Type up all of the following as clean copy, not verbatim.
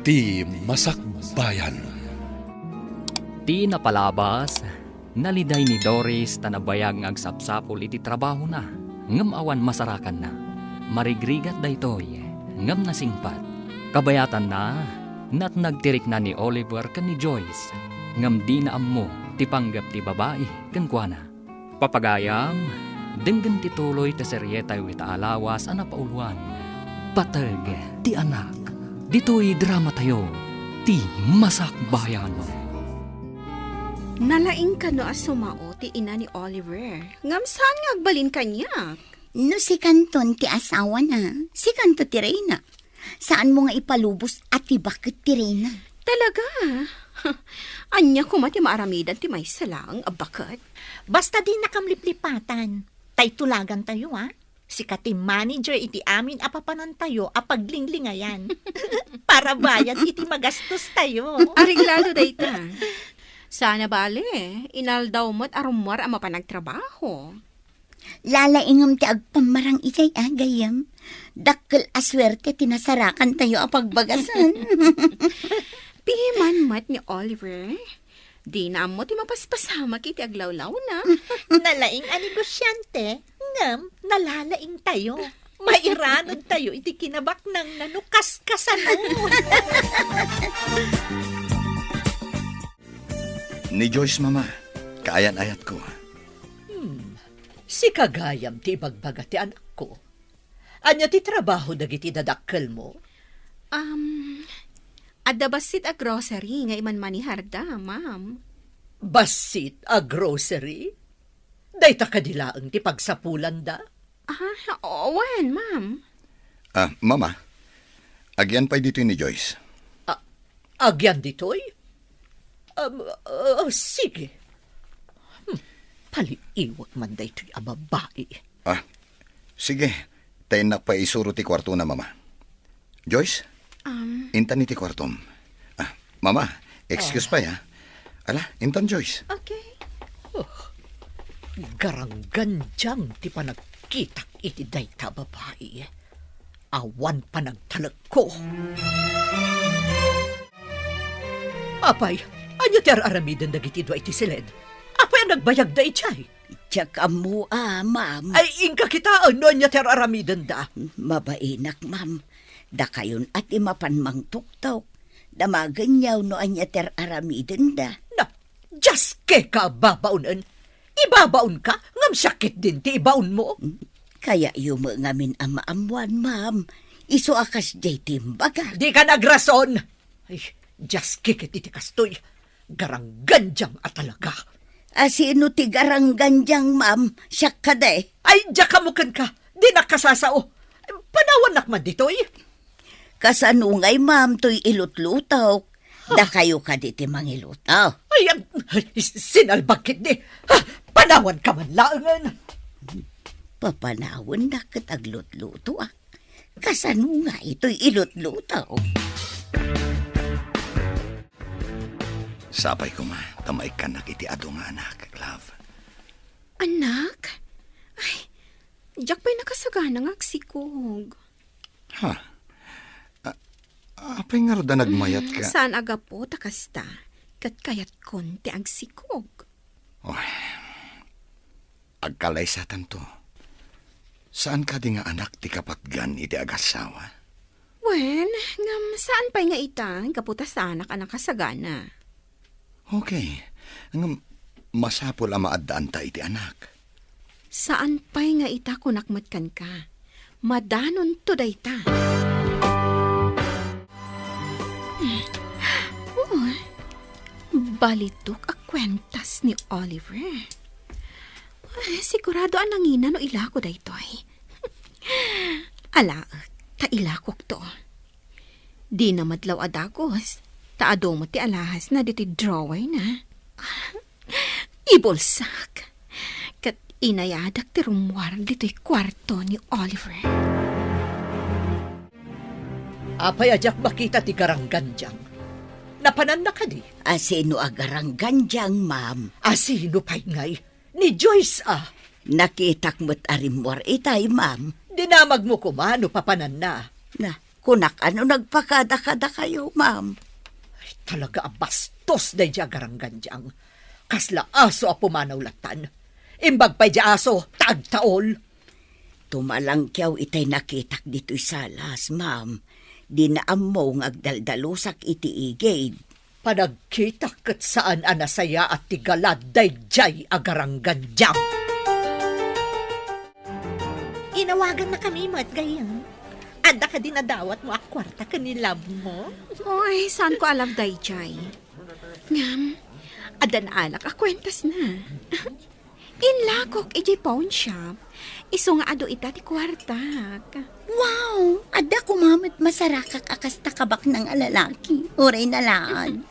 Ti Masakbayan. Ti napalabas, naliday ni Doris tanabayag ng agsapsapol iti trabaho na, ngam awan masarakan na. Marigrigat daytoy, ngam nasingpat. Kabayatan na, nat nagtirik na ni Oliver kan ni Joyce, ngam di na ammo ti panggap ti babae kan kuana. Papagayam, denggan ti tuloy ti seryetay wita alawas ana pauluan. Patag ti anak, dito'y drama tayo, ti Masakbayan. Nalaing ka no asumao ti ina ni Oliver. Ngam saan nga agbalin kanyak? No si Kanton ti asawa na, si Kanto ti Reyna. Saan mo nga ipalubos at ti bakit ti Reyna? Talaga? Anya ko mati maaramidan ti may salang abakat. Basta di nakamliplipatan. Tay tulagan tayo, ha? Si kati manager iti amin apapanan tayo apaglinglingayan. Para bayad iti magastos tayo. Ariglalo dayta. Sana bale, inaldaw mo't arumwar ang mapanagtrabaho. Lalaingam ti agpamarang itay agayam. Dakkel aswerte tinasarakan tayo apagbagasan. Piman mat ni Oliver. Di na mo ti mapaspasamak iti aglawlaw na. Nalaing anigosyante, ngam nalalaing tayo. Mairanod tayo iti kinabak ng nanukas kasano. Ni Joyce, mama. Kaayan-ayat ko. Si kagayam ti bagbaga ti anak ko. Anya ti trabaho dagiti dadakkel mo? Adabasit a grocery nga iman maniharda, ma'am. Basit a grocery? Dayta kadilaang ti pagsapulan da? Owen, ma'am. Mama. Agyan pa'y dito ni Joyce. Agyan ditoy? Sige. Paliiwag man daytoy a babae. Sige. Tayo na pa isuro ti kwarto na, mama. Joyce? Intan iti kwartom. Mama, excuse pa ya. Ala, intan Joyce. Okay. Garangganjang ti panagkitak iti dayta babae. Awan panagtalag ko. Apay, anya ti aramiden dagiti dua iti silid. Apay ang nagbayag da itchay. Tsaka mo ma'am. Ay, ingka kita ano anya ti aramiden da. Mabainak, ma'am. Da kayon at imapan mang tuktok. Damaganyaw no anya ter aramiden da. Na, just ke ka babaunan. Ibabaon ka, ngam sakit din ti ibaon mo. Kaya ngamin ang maamuan, ma'am. Iso akas jay timbaga. Di ka nagrason. Ay, just kikit iti kastoy. Garangganjang at talaga. Sino ti garangganjang, ma'am? Siyak ka de. Ay, jakamukan ka. Di nakasasao. Panawan nakman ditoy. Kasanungay, ma'am, to'y ilutlutaw. Da kayo ka di ti mangilutaw. Ay, sinalbagkit di. Panawan ka man laangan. Papanawan na kataglutluto ah. Kasanungay to'y ilutlutaw. Sapay ko, ma. Tamay ka nakiti ado nga anak, love. Anak? Ay, jak pa'y nakasagana ng agsikog. Apay nga roda nagmayat ka. Saan aga po takasta? Kat kayat kon ti agsikog. Agkalaysatan to. Saan ka di nga anak ti kapatgan iti agasawa? Wen, ngam saan pa'y nga ita? Kaputas anak anak kasagana. Okay. Masapol ang maadaan ta iti anak. Saan pa'y nga ita kunakmatkan ka? Madanon to dayta. Balitok a kwentas ni Oliver. Sigurado ang nangina no ilako daytoy. Ala, ta ilakok to. Di na madlaw adagos. Taado mo ti alahas na diti drawer na. Ibulsak. Kat inayadak ti rumwar dito'y kwarto ni Oliver. Apay ajak makita ti garangganjang. Napanan na ka di. Sino agarangganjang, ma'am? Sino pa'y ngay? Ni Joyce Nakitak mo't arimwar itay, ma'am. Dinamag mo kumano papanan na. Na, Kunak ano nagpakada-kada kayo, ma'am? Ay, talaga bastos day di agaranggan diyang. Kasla aso a pumanaw latan. Imbag pa'y di aso, taag-taol. Tumalang kyaw itay nakitak dito'y salas, ma'am. Di na amo ngagdaldalusak iti igid. Panagkita kat saan anasaya at tigalad day jay agaranggan diyang. Inawagan na kami mo't gayon. Ada ka din nadawat mo akwarta kanilab mo. Oy, saan ko alam dayjay? Ngam, adan alak akwentas na. Inlakok iti pawn shop. Iso nga ado ita ti kwartak. Wow! Ada kumamit masarakak akas takabak ng alalaki. Uray na laan.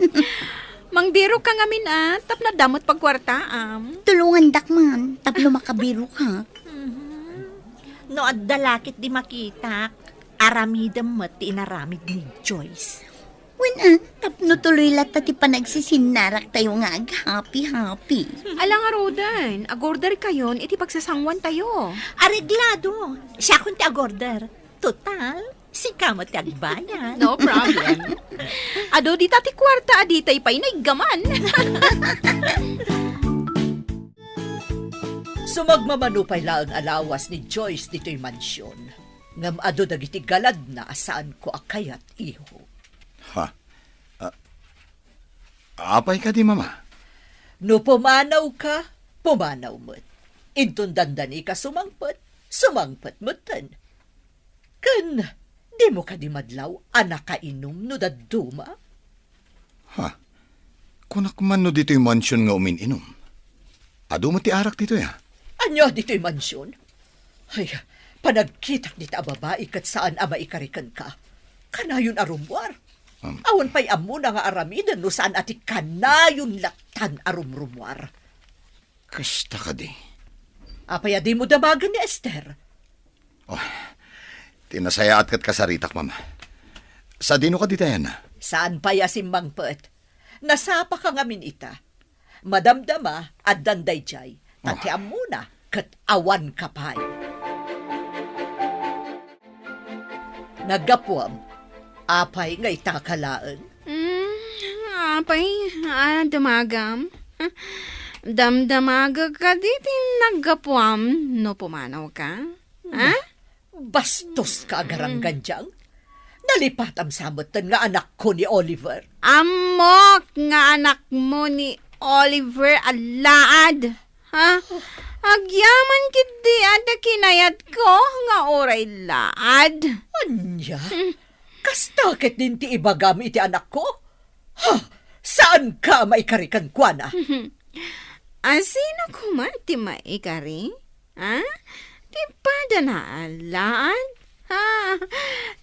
Mangbiro ka ngamin tap na damot pagkwartaam. Tulungan dakman, tapno makabiro ka. No at dalakit di makita, aramidam mo ti inaramid ni Joyce. Tapno tuloy lata ti panagsisinarak tayo nga happy-happy. Alang nga Rodan, agorder kayon iti pagsasangwan tayo. Areglado, siya kun ti agorder. Total, si kamo ti agbayan. No problem. Ado di tati kwarta aditay pa'y naigaman. Sumagmamanupay laang alawas ni Joyce dito'y mansyon. Ngam ado dagiti galad na saan ko akayat iho. Ha? Apay ka di, mama? No pumanaw ka, pumanaw mo't. Intun dandani ka sumangpet mo'tan. Kan, di mo ka di madlaw, anak kainom no daduma. Ha? Kunak man no dito'y mansyon nga umininom. Ado mo ti arak dito ya? Anyo dito'y mansyon? Ay, panagkitak dita babae kat saan ama ikarikan ka. Kanayon arumwar. Awan pa'y amo na nga aramidan no saan ati kanayon latan arumrumwar. Kasta ka di. Apay adi mo damagan ni Esther. Tinasaya at kat kasaritak, mama. Sa dino ka dito yan? Saan pa yasimbang pet? Nasapa ka ngamin ita. Madamdama at danday jay. Tatiam muna kat awan kapay. Nagapuam. Apay nga itakalaan. Apay, damagam. Damdamaga ka diti naggapuam no pumanaw ka. Ha? Bastos ka agaranggan diyang. Nalipatam samutan nga anak ko ni Oliver. Amok nga anak mo ni Oliver alaad. Ha? Agyaman kiti ada kinayat ko nga oray laad. Anya? Kastakit din ti ibagam iti anak ko? Ha? Saan ka maikarikan kwa na? Asino ko man ti maikari? Ha? Di pa na alaan? Ha?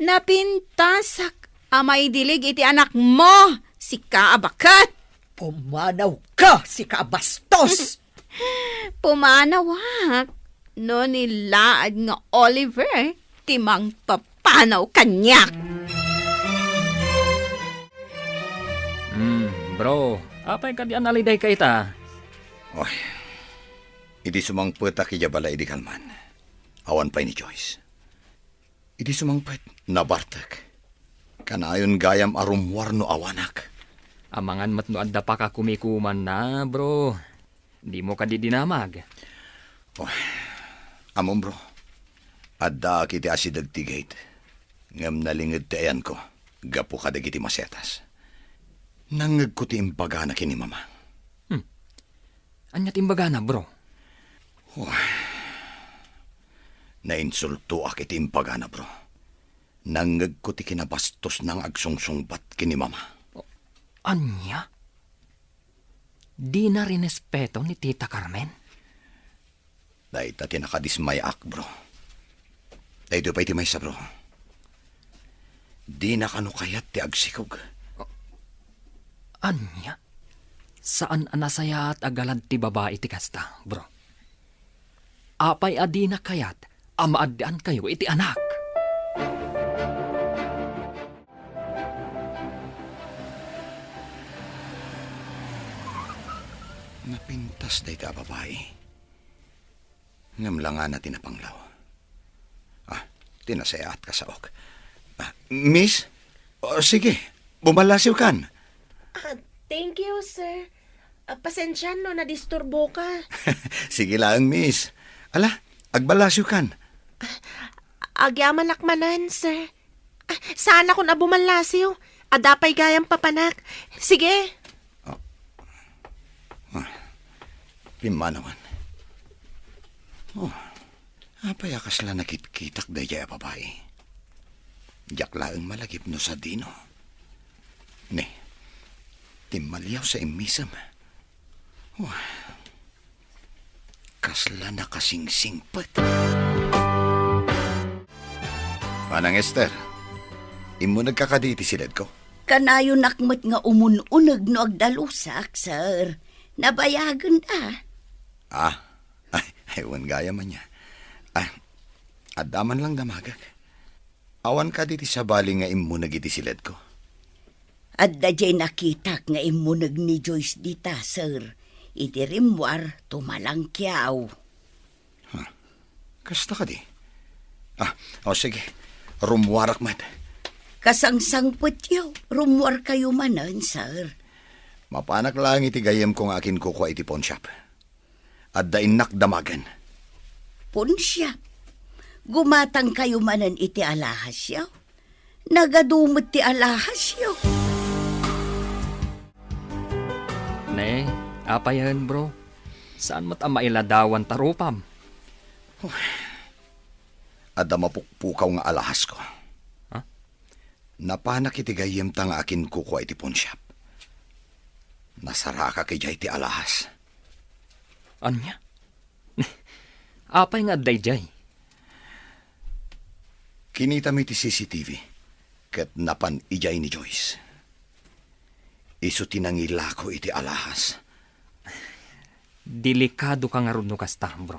Napintasak amay dilig iti anak mo, si Kaabakat. Pumanaw ka, si Kabastos! Pumanawak, no nilaad nga Oliver, timang papanaw kanyak. Bro, apay ka di analiday ka ita? Oy, idi sumangpet aki jabala idi kalman. Awan pa'y ni Joyce. Idi sumangpet nabartek. Kanayon gayam arumwar no awanak. Amangan mat no adda pa ka kumikuman na, bro. Di mo ka di dinamag. Amon bro, adda kiti asidag tigate. Ngam nalingid ti ayan ko, gapo ka dagiti masetas. Nangag ko ti imbaga na kini mama. Anya timbaga na, bro? Nainsulto ak iti imbaga na bro. Nangag ko ti kinabastos ng agsungsungbat kini mama. Anya? Di na rinespeto ni Tita Carmen? Dahil tati nakadismay ak bro. Dahil pa'y ti may sa bro. Di na kanukayat ti agsikog. Anya? Saan anasaya at agalad ti babae ti kasta, bro? Apay adi na kayat, amaadaan kayo iti anak. Napintas day ka babae. Ngam lang nga na tinapanglaw. Tinasayaat ka sa ok. Miss? Sige, bumalasyo kan. Thank you, sir. Pasensya no, nadisturbo ka. Sige lang, miss. Ala, agbalasyo kan. Agyaman lakmanan, sir. Saan ako na bumalasyo? Adapay gayang papanak. Sige. Pimanawan. Apay akas la nakitkitak da jaya babae. Jak laeng malagip no sa dino. Ne, timalyaw sa imisam. Kasla na kasing singpat. Manang Esther, imo nagkakaditi silid ko. Kanayo nakmet nga umununag no agdalusak, sir. Nabayagan Ewan gaya man niya. Adaman lang damagag. Awan ka diti sa bali nga imo nagiti silid ko. At dajay nakitak nga imunag ni Joyce dita, sir. Iti rimwar, tumalang kiyaw. Kasta ka di? Sige. Rumwarak mat. Kasangsang putyaw, rumwar kayo manan, sir. Mapanak lang iti gayem kong akin kukuha iti pawn shop. At dainak damagan. Punsya. Gumatang kayo manan iti alahas yaw. Nagadumot ti alahas yaw. Ne, apa yan bro? Saan mo't ang mailadawan tarupam? Ada mapukpukaw nga alahas ko. Ha? Napanak iti gayem tang akin kukuha iti pawn shop. Nasara ka kay jay ti alahas. Ano niya? Apay nga dayjay. Kinita mi ti CCTV. Ket napan ijay ni Joyce. Isu tinangila ko iti alahas. Delikado ka nga ron no kasta, bro.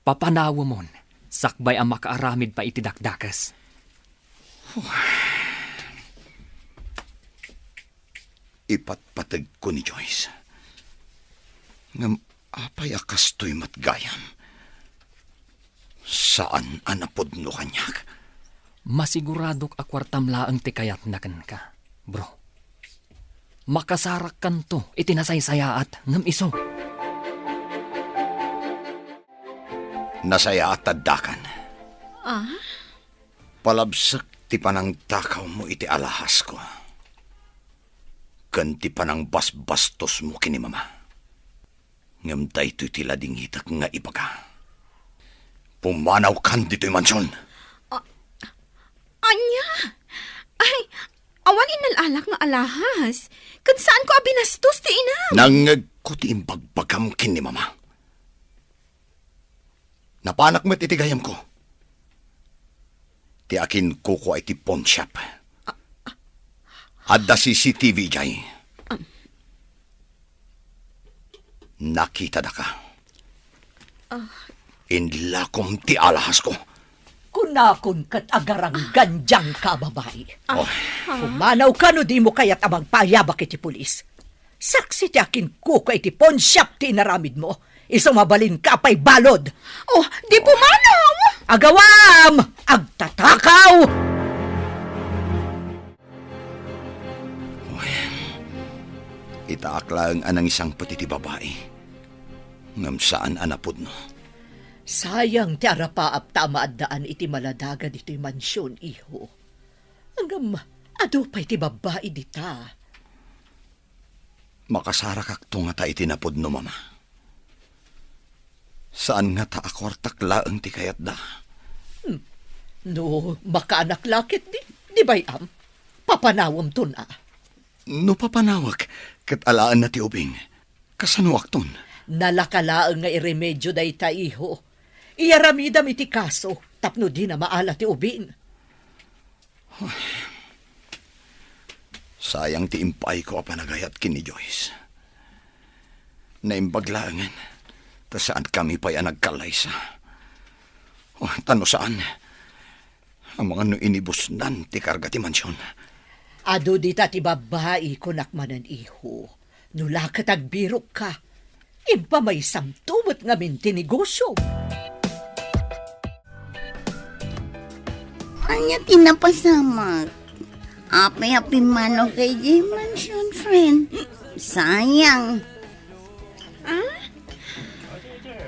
Papanawa mon, sakbay ang makaaramid pa iti dakdakas. Ipatpatag ko ni Joyce. Ngam apay akas to'y matgayam. Saan anapod no kanyak? Masiguradok akwartam laang ti kayat nakan ka, bro. Makasarak kan to, itinasaysayaat ngam iso. Nasaya at tadakan. Palabsak ti panang takaw mo iti alahas ko. Kanti panang basbastos mo kini mama. Ngam daytoy ti ladingitak nga ibaga. Pumanaw kan dito'y mansyon. Anya? Ay, awan inalalak nga alahas. Kan saan ko abinastos ti inaw? Nangag ko ti imbagbagam kini mama. Napanak mo't itigayam ko. Ti akin kuko ay ti pawn shop. Adda CCTV jay. Nakita da ka. Inlakom ti alahas ko. Kunakon kat agarang ganjang ka, babae. Oh, Kumanaw ka no di mo kaya't amang payabak iti pulis. Saksi ti akin kuko iti pawn shop ti inaramid mo. Isang mabalin ka pa'y balod. Oh, di pumanaw! Agawam! Agtatakaw! itaak lang anang isang patiti babae. Ngam saan anapod no? Sayang ti arapaap tamaad daan iti maladagan iti mansyon, iho. Hanggang ado pa iti babae dita. Makasara kakto nga ta itinapod no, mama. Saan nga ta akwartak laeng ti kayat da? No, makaanak lakit di bayam. Papanawam to na. No papanawag, kat alaan na ti ubing. Kasanuak ton? Nalakalaang nga iremedyo da ita, iho. Iyaramidam iti kaso, tapno di na maala ti ubin. Sayang ti impay ko apanagayat kini Joyce. Naimbaglaangan, ta saan kami pa'y nagkalaysa. Tano saan? Ang mga no inibusnan ti karga ti mansyon. Ado di ti babae ko nakmanan, iho. Nula katagbirok ka. Impa may samtumot nga minti negosyo. Anya tinapasamak. Api-api mano kay J Mansion, friend. Sayang.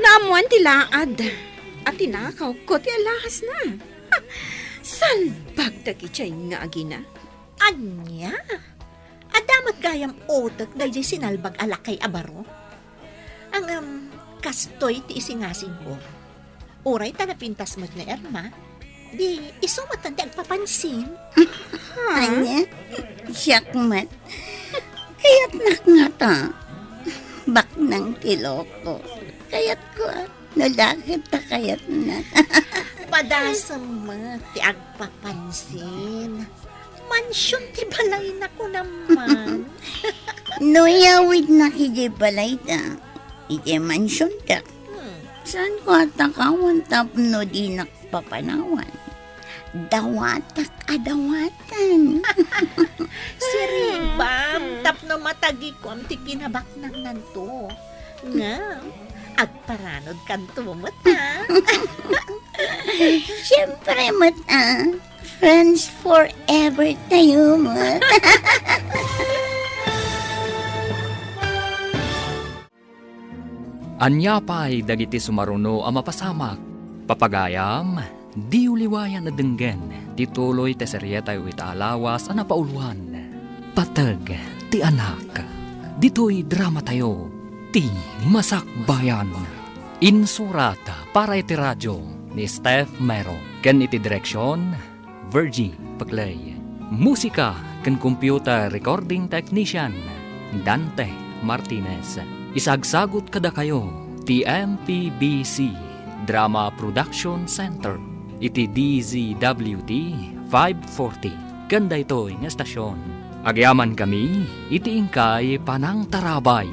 Naamuan tilaad. At tinakaw ko ti alahas na. Ha, salbag dagi chay nga agina. Anya? Adamat gayam otak na di sinalbag alakay abaro. Ang kastoy ti isingasing ko. Uray ta napintas mo na Erma. Di isumatan ti agpapansin. Anya? Siyakmat. Kaya't nakngata. Baknang kiloko. Kaya't ko nalakit ta kayat na. Padasam mo ti agpapansin. Mansyon ti balay na ko naman. Noyawid na kiji balay ta. Ije mansyon ta. Saan ko atakawan tapno di nakpapanawan? Dawatak adawatan. Siribam, tapno matagi ko ang tikinabak ng nanto. Nga, agparanod kanto mo ta. Siyempre, mata. Friends forever tayo, mat. Anya pa'y dagiti sumaruno ang mapasamak. Papagayam, di uliwayan na denggen, tituloy te serye tayo itaalawas ang napauluhan. Patag, ti anak, dito'y drama tayo, ti masakbayan. Insurata para iti radyo ni Steph Mero. Ken iti direksyon, Virgie Paglay. Musika ken computer recording technician, Dante Martinez. Isagsagot kada kayo, TMPBC Drama Production Center. Iti DZWT 540. Ganda ito ng estasyon. Agyaman kami, iti ingkay panang tarabay.